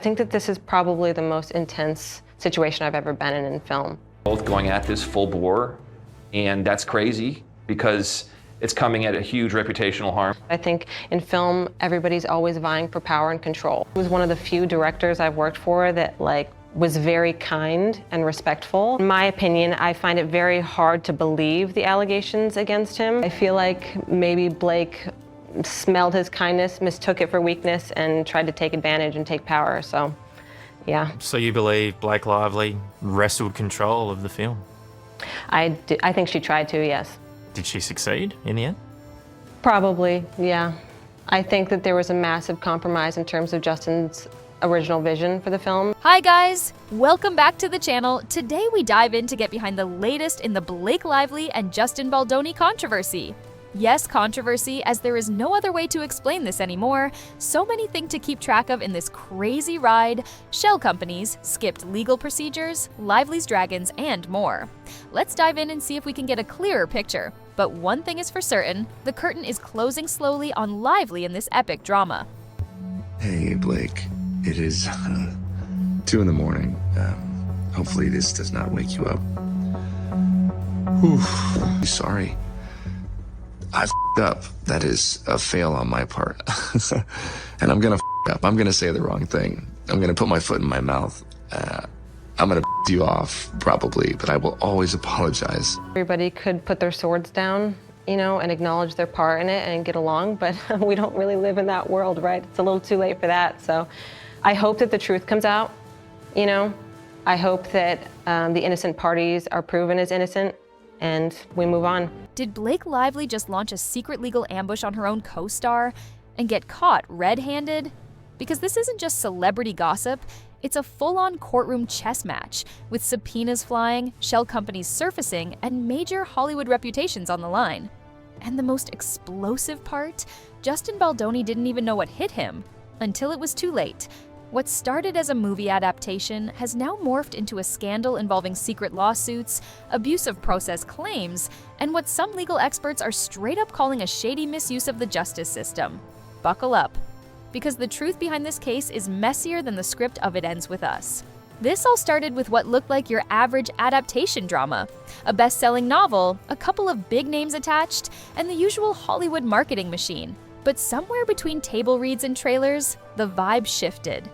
I think that this is probably the most intense situation I've ever been in film. Both going at this full bore, and that's crazy because it's coming at a huge reputational harm. I think in film, everybody's always vying for power and control. He was one of the few directors I've worked for that was very kind and respectful. In my opinion, I find it very hard to believe the allegations against him. I feel like maybe Blake smelled his kindness, mistook it for weakness, and tried to take advantage and take power, so yeah. So you believe Blake Lively wrestled control of the film? I think she tried to, yes. Did she succeed in the end? Probably, yeah. I think that there was a massive compromise in terms of Justin's original vision for the film. Hi guys, welcome back to the channel. Today we dive in to get behind the latest in the Blake Lively and Justin Baldoni controversy. Yes, controversy, as there is no other way to explain this anymore. So many things to keep track of in this crazy ride. Shell companies, skipped legal procedures, Lively's dragons, and more. Let's dive in and see if we can get a clearer picture. But one thing is for certain, the curtain is closing slowly on Lively in this epic drama. Hey, Blake. It is 2 in the morning. Hopefully this does not wake you up. Whew. Sorry. I f***ed up. That is a fail on my part. And I'm gonna f*** up. I'm gonna say the wrong thing. I'm gonna put my foot in my mouth. I'm gonna f*** you off, probably, but I will always apologize. Everybody could put their swords down, and acknowledge their part in it and get along, but we don't really live in that world, right? It's a little too late for that, so I hope that the truth comes out, I hope that the innocent parties are proven as innocent and we move on. Did Blake Lively just launch a secret legal ambush on her own co-star and get caught red-handed? Because this isn't just celebrity gossip, it's a full-on courtroom chess match with subpoenas flying, shell companies surfacing, and major Hollywood reputations on the line. And the most explosive part? Justin Baldoni didn't even know what hit him until it was too late. What started as a movie adaptation has now morphed into a scandal involving secret lawsuits, abusive process claims, and what some legal experts are straight up calling a shady misuse of the justice system. Buckle up, because the truth behind this case is messier than the script of It Ends With Us. This all started with what looked like your average adaptation drama. A best-selling novel, a couple of big names attached, and the usual Hollywood marketing machine. But somewhere between table reads and trailers, the vibe shifted.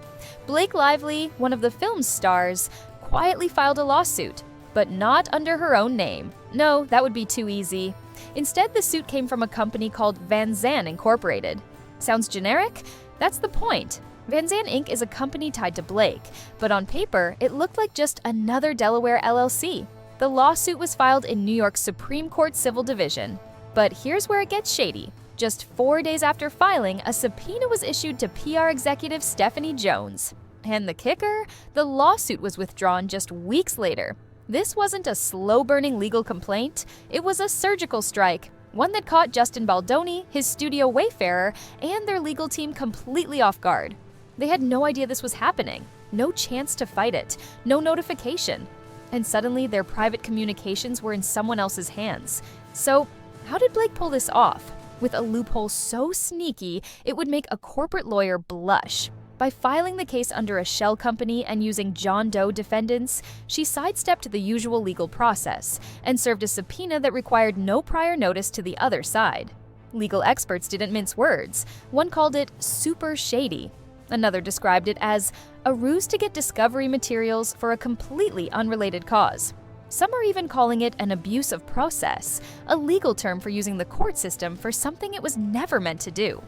Blake Lively, one of the film's stars, quietly filed a lawsuit, but not under her own name. No, that would be too easy. Instead, the suit came from a company called Vanzan Inc. Sounds generic? That's the point. Vanzan Inc. is a company tied to Blake, but on paper, it looked like just another Delaware LLC. The lawsuit was filed in New York's Supreme Court Civil Division. But here's where it gets shady. Just 4 days after filing, a subpoena was issued to PR executive Stephanie Jones. And the kicker? The lawsuit was withdrawn just weeks later. This wasn't a slow-burning legal complaint, it was a surgical strike, one that caught Justin Baldoni, his studio Wayfarer, and their legal team completely off guard. They had no idea this was happening, no chance to fight it, no notification. And suddenly their private communications were in someone else's hands. So, how did Blake pull this off? With a loophole so sneaky, it would make a corporate lawyer blush. By filing the case under a shell company and using John Doe defendants, she sidestepped the usual legal process and served a subpoena that required no prior notice to the other side. Legal experts didn't mince words. One called it super shady. Another described it as a ruse to get discovery materials for a completely unrelated cause. Some are even calling it an abuse of process, a legal term for using the court system for something it was never meant to do.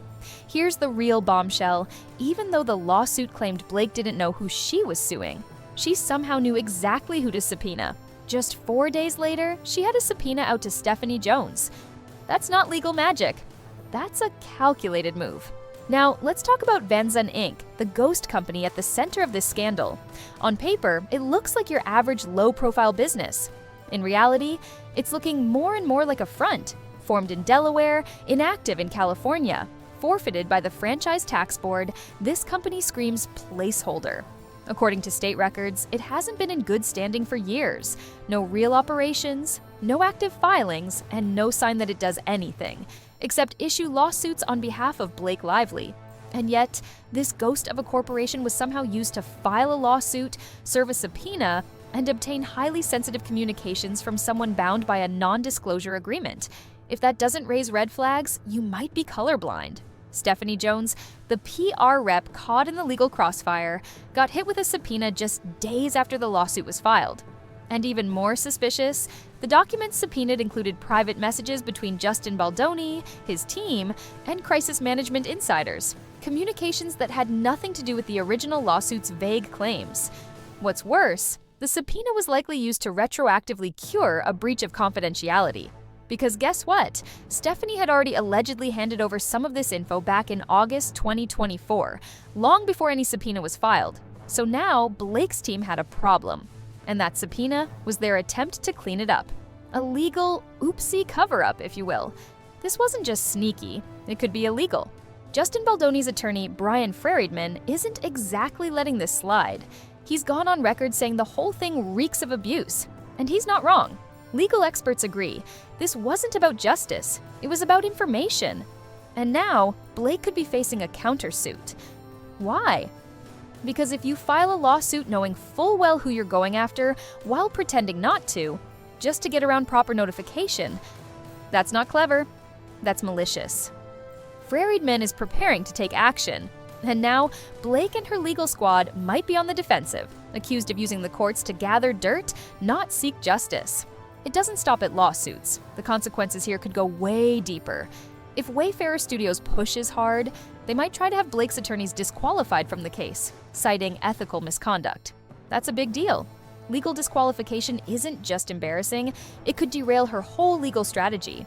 Here's the real bombshell. Even though the lawsuit claimed Blake didn't know who she was suing, she somehow knew exactly who to subpoena. Just 4 days later, she had a subpoena out to Stephanie Jones. That's not legal magic. That's a calculated move. Now, let's talk about Vanzan Inc., the ghost company at the center of this scandal. On paper, it looks like your average low-profile business. In reality, it's looking more and more like a front, formed in Delaware, inactive in California. Forfeited by the Franchise Tax Board, this company screams placeholder. According to state records, it hasn't been in good standing for years. No real operations, no active filings, and no sign that it does anything, except issue lawsuits on behalf of Blake Lively. And yet, this ghost of a corporation was somehow used to file a lawsuit, serve a subpoena, and obtain highly sensitive communications from someone bound by a non-disclosure agreement. If that doesn't raise red flags, you might be colorblind. Stephanie Jones, the PR rep caught in the legal crossfire, got hit with a subpoena just days after the lawsuit was filed. And even more suspicious, the documents subpoenaed included private messages between Justin Baldoni, his team, and crisis management insiders, communications that had nothing to do with the original lawsuit's vague claims. What's worse, the subpoena was likely used to retroactively cure a breach of confidentiality. Because guess what? Stephanie had already allegedly handed over some of this info back in August 2024, long before any subpoena was filed. So now, Blake's team had a problem. And that subpoena was their attempt to clean it up. A legal, oopsie cover-up, if you will. This wasn't just sneaky, it could be illegal. Justin Baldoni's attorney, Brian Friedman, isn't exactly letting this slide. He's gone on record saying the whole thing reeks of abuse. And he's not wrong. Legal experts agree. This wasn't about justice, it was about information. And now, Blake could be facing a countersuit. Why? Because if you file a lawsuit knowing full well who you're going after while pretending not to, just to get around proper notification, that's not clever, that's malicious. Friedman is preparing to take action, and now Blake and her legal squad might be on the defensive, accused of using the courts to gather dirt, not seek justice. It doesn't stop at lawsuits. The consequences here could go way deeper. If Wayfarer Studios pushes hard, they might try to have Blake's attorneys disqualified from the case, citing ethical misconduct. That's a big deal. Legal disqualification isn't just embarrassing, it could derail her whole legal strategy.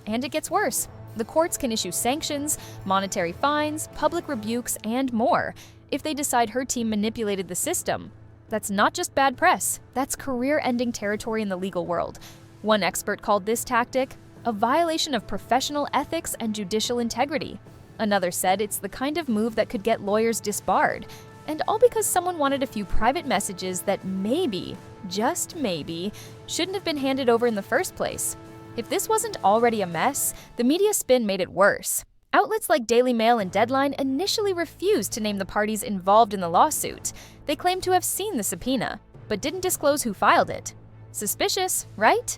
And it gets worse. The courts can issue sanctions, monetary fines, public rebukes, and more if they decide her team manipulated the system. That's not just bad press, that's career-ending territory in the legal world. One expert called this tactic a violation of professional ethics and judicial integrity. Another said it's the kind of move that could get lawyers disbarred, and all because someone wanted a few private messages that maybe, just maybe, shouldn't have been handed over in the first place. If this wasn't already a mess, the media spin made it worse. Outlets like Daily Mail and Deadline initially refused to name the parties involved in the lawsuit. They claimed to have seen the subpoena, but didn't disclose who filed it. Suspicious, right?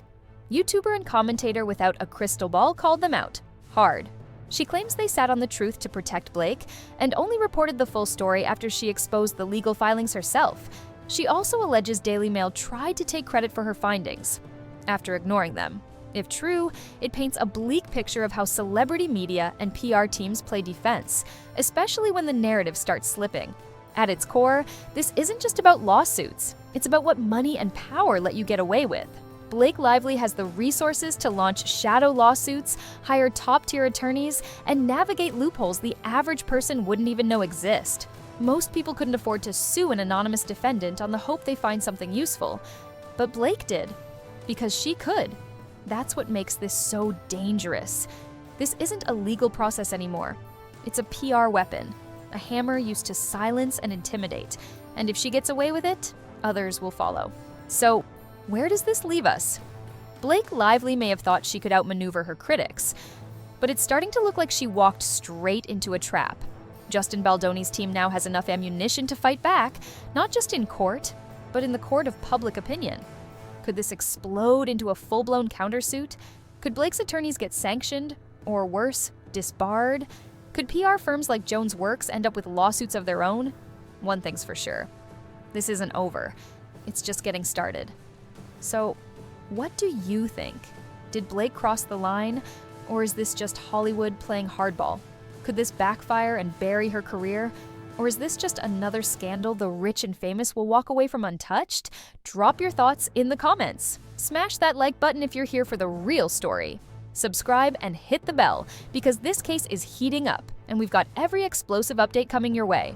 YouTuber and commentator without a crystal ball called them out. Hard. She claims they sat on the truth to protect Blake and only reported the full story after she exposed the legal filings herself. She also alleges Daily Mail tried to take credit for her findings, after ignoring them. If true, it paints a bleak picture of how celebrity media and PR teams play defense, especially when the narrative starts slipping. At its core, this isn't just about lawsuits. It's about what money and power let you get away with. Blake Lively has the resources to launch shadow lawsuits, hire top-tier attorneys, and navigate loopholes the average person wouldn't even know exist. Most people couldn't afford to sue an anonymous defendant on the hope they find something useful. But Blake did, because she could. That's what makes this so dangerous. This isn't a legal process anymore. It's a PR weapon, a hammer used to silence and intimidate. And if she gets away with it, others will follow. So, where does this leave us? Blake Lively may have thought she could outmaneuver her critics, but it's starting to look like she walked straight into a trap. Justin Baldoni's team now has enough ammunition to fight back, not just in court, but in the court of public opinion. Could this explode into a full-blown countersuit? Could Blake's attorneys get sanctioned? Or worse, disbarred? Could PR firms like Jones Works end up with lawsuits of their own? One thing's for sure. This isn't over. It's just getting started. So, what do you think? Did Blake cross the line? Or is this just Hollywood playing hardball? Could this backfire and bury her career? Or is this just another scandal the rich and famous will walk away from untouched? Drop your thoughts in the comments. Smash that like button if you're here for the real story. Subscribe and hit the bell, because this case is heating up, and we've got every explosive update coming your way.